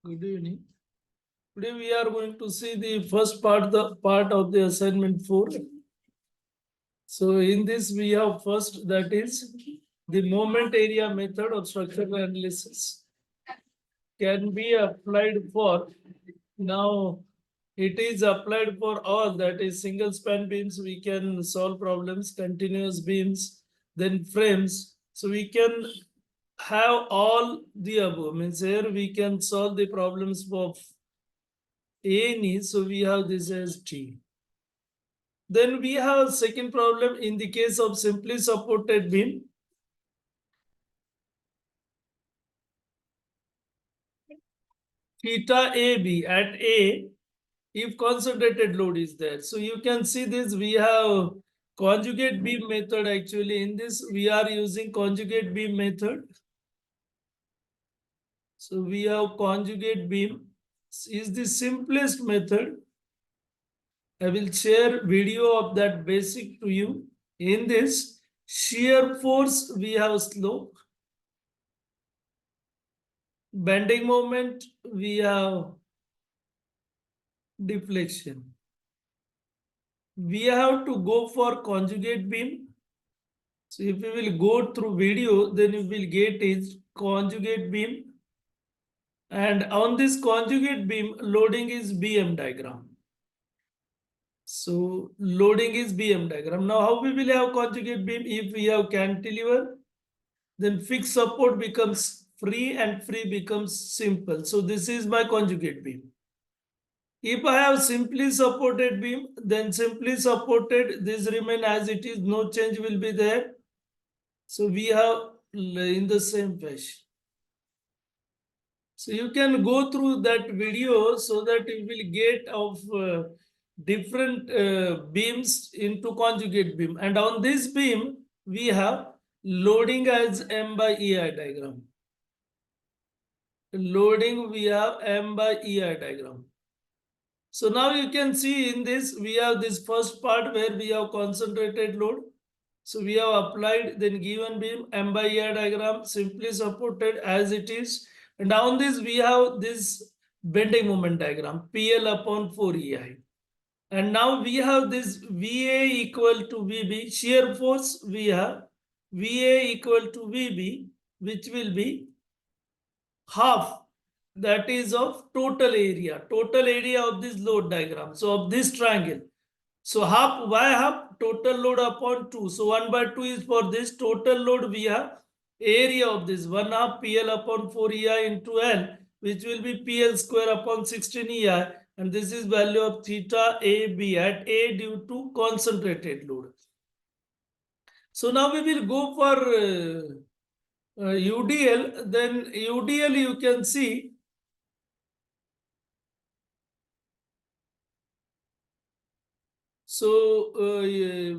Good evening. Today we are going to see the first part, the part of the assignment 4. So in this we have first, that is the moment area method of structural analysis can be applied for. Now it is applied for all, that is single span beams. We can solve problems, continuous beams, then frames. So we can have all the above. Means here we can solve the problems of A and E, so we have this as T. Then we have second problem in the case of simply supported beam. Theta AB at A, if concentrated load is there. So you can see this, we have conjugate beam method. Actually in this we are using conjugate beam method. So we have conjugate beam is the simplest method. I will share video of that basic to you. In this shear force we have slope, bending moment we have deflection. We have to go for conjugate beam. So if we will go through video, then you will get is conjugate beam. And on this conjugate beam, loading is BM diagram. So loading is BM diagram. Now how we will have conjugate beam? If we have cantilever, then fixed support becomes free and free becomes simple. So this is my conjugate beam. If I have simply supported beam, then simply supported, this remain as it is, no change will be there. So we have in the same fashion. So you can go through that video so that you will get of different beams into conjugate beam. And on this beam, we have loading as M by EI diagram. Loading we have M by EI diagram. So now you can see in this, we have this first part where we have concentrated load. So we have applied, then given beam, M by EI diagram, simply supported as it is. And on this, we have this bending moment diagram, PL upon 4EI. And now we have this VA equal to VB, shear force we have VA equal to VB, which will be half, that is of total area of this load diagram. So of this triangle. So half, why half? Total load upon 2. So 1 by 2 is for this total load. We have area of this 1 half PL upon 4 EI into L, which will be PL square upon 16 EI. And this is value of theta AB at A due to concentrated load. So now we will go for UDL. Then UDL you can see. So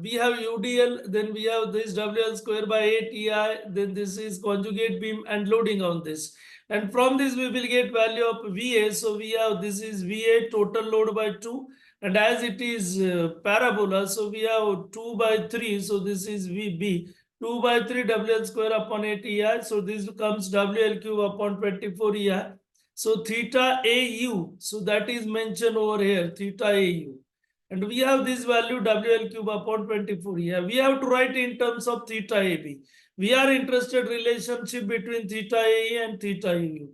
we have UDL, then we have this WL square by 8 EI, then this is conjugate beam and loading on this. And from this we will get value of VA. So we have, this is VA total load by 2. And as it is parabola, so we have 2 by 3. So this is VB. 2 by 3 WL square upon 8 EI. So this becomes WL cube upon 24 EI. So theta AU. So that is mentioned over here, theta AU. And we have this value WL cube upon 24 here. We have to write in terms of theta AB. We are interested relationship between theta AE and theta AU.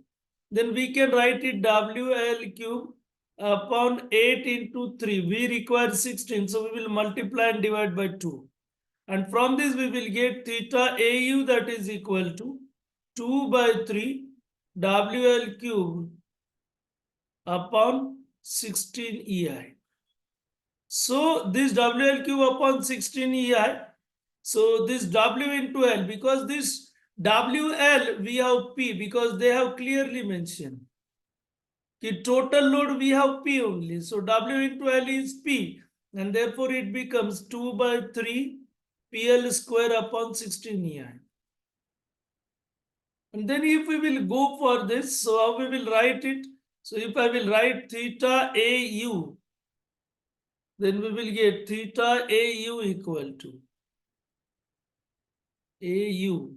Then we can write it WL cube upon 8 into 3. We require 16. So we will multiply and divide by 2. And from this we will get theta AU, that is equal to 2 by 3 WL cube upon 16 EI. So this WL cube upon 16 EI. So this W into L, because this WL we have P, because they have clearly mentioned. The total load we have P only. So W into L is P. And therefore it becomes 2 by 3 PL square upon 16 EI. And then if we will go for this, so how we will write it? So if I will write theta AU, then we will get theta AU equal to AU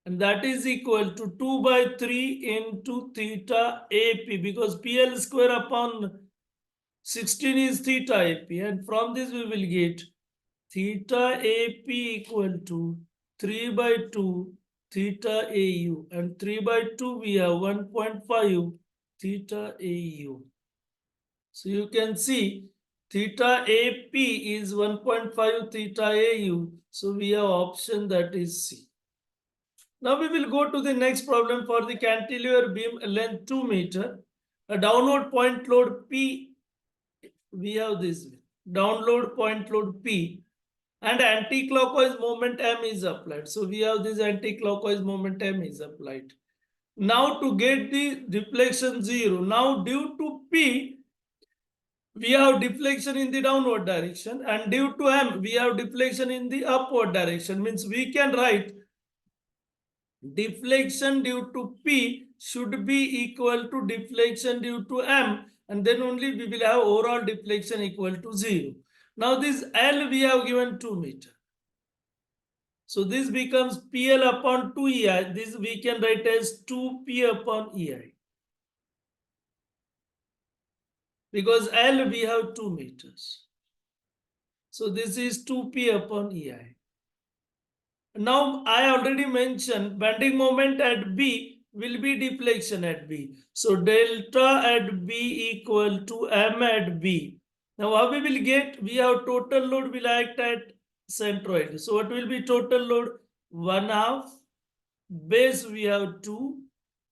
and that is equal to 2 by 3 into theta AP, because PL square upon 16 is theta AP, and from this we will get theta AP equal to 3 by 2 theta AU, and 3 by 2 we have 1.5 theta AU. So you can see theta AP is 1.5 theta AU. So we have option that is C. Now we will go to the next problem for the cantilever beam length 2 meter. A downward point load P, we have this download point load P, and anti-clockwise moment M is applied. So we have this anti-clockwise moment M is applied. Now to get the deflection 0, now due to P, we have deflection in the downward direction, and due to M, we have deflection in the upward direction. Means we can write deflection due to P should be equal to deflection due to M, and then only we will have overall deflection equal to 0. Now this L we have given 2 meter. So this becomes PL upon 2 EI. This we can write as 2P upon EI. Because L we have 2 meters. So this is 2P upon EI. Now I already mentioned bending moment at B will be deflection at B. So delta at B equal to M at B. Now how we will get? We have total load will act at centroid. So what will be total load? 1/2. Base we have 2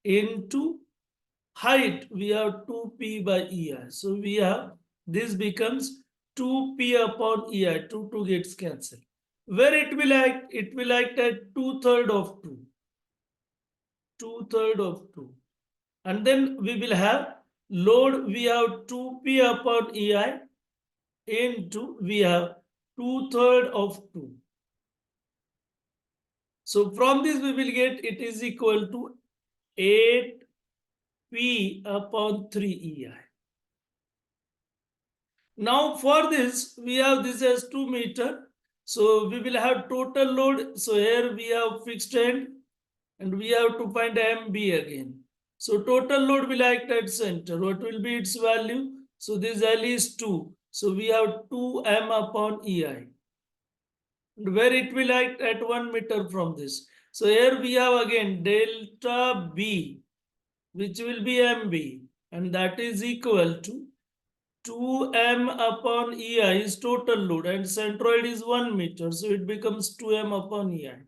into height we have 2P by EI. So we have this becomes 2P upon EI. 2 gets cancelled. Where it will act? It will act at 2/3 of 2. 2/3 of 2. And then we will have load, we have 2P upon EI into we have 2/3 of 2. So from this we will get it is equal to 8P upon 3 EI. Now for this, we have this as 2 meter. So we will have total load. So here we have fixed end and we have to find MB again. So total load will act at center. What will be its value? So this L is 2. So we have 2M upon EI. And where it will act at 1 meter from this. So here we have again delta B, which will be MB, and that is equal to 2M upon EI is total load, and centroid is 1 meter. So it becomes 2M upon EI.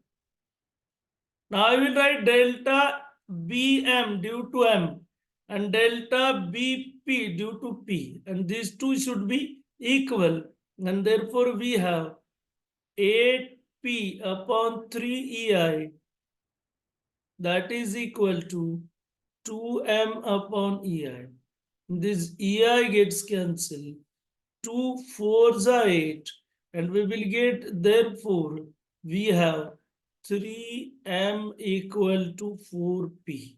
Now I will write delta BM due to M and delta BP due to P, and these two should be equal, and therefore we have 8P upon 3 EI, that is equal to 2M upon EI. This EI gets cancelled. 2 4s are 8, and we will get, therefore we have 3M equal to 4P.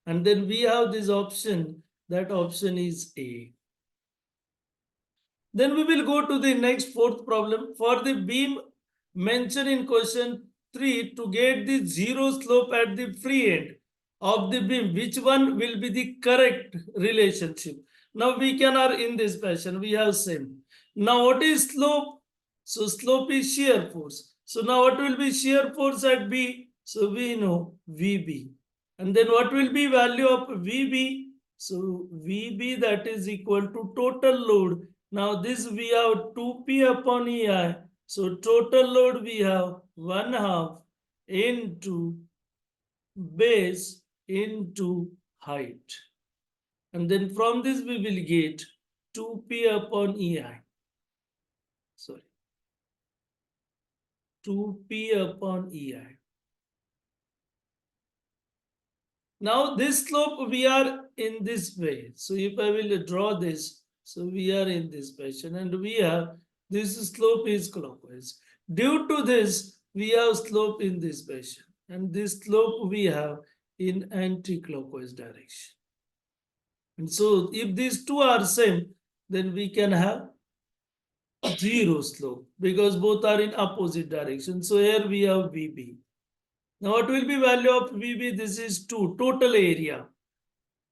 And then we have this option, that option is A. Then we will go to the next fourth problem. For the beam mentioned in question 3, to get the zero slope at the free end of the beam, which one will be the correct relationship? Now we can are in this fashion, we have same. Now what is slope? So slope is shear force. So now what will be shear force at B? So we know VB. And then what will be value of VB? So VB, that is equal to total load. Now this we have 2P upon EI. So total load we have 1/2 into base into height. And then from this we will get 2P upon EI. Sorry. 2P upon EI. Now this slope we are in this way. So if I will draw this, so we are in this fashion, and we have this slope is clockwise. Due to this, we have slope in this fashion, and this slope we have in anti-clockwise direction. And so if these two are same, then we can have zero slope because both are in opposite direction. So here we have VB. Now what will be value of VB? This is 2, total area.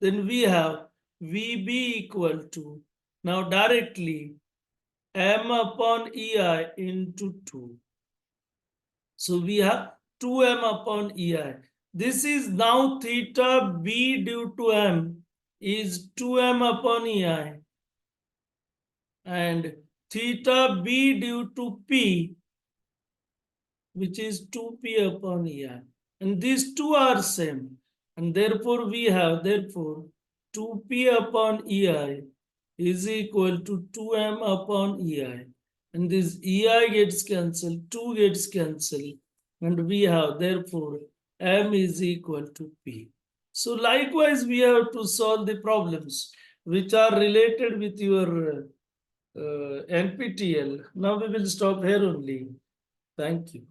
Then we have VB equal to, now directly, M upon EI into 2. So we have 2M upon EI. This is now theta B due to M is 2M upon EI. And theta B due to P, which is 2P upon EI. And these two are same. And therefore we have, therefore, 2P upon EI is equal to 2M upon EI. And this EI gets cancelled, 2 gets cancelled. And we have, therefore, M is equal to P. So likewise, we have to solve the problems which are related with your NPTEL. Now we will stop here only. Thank you.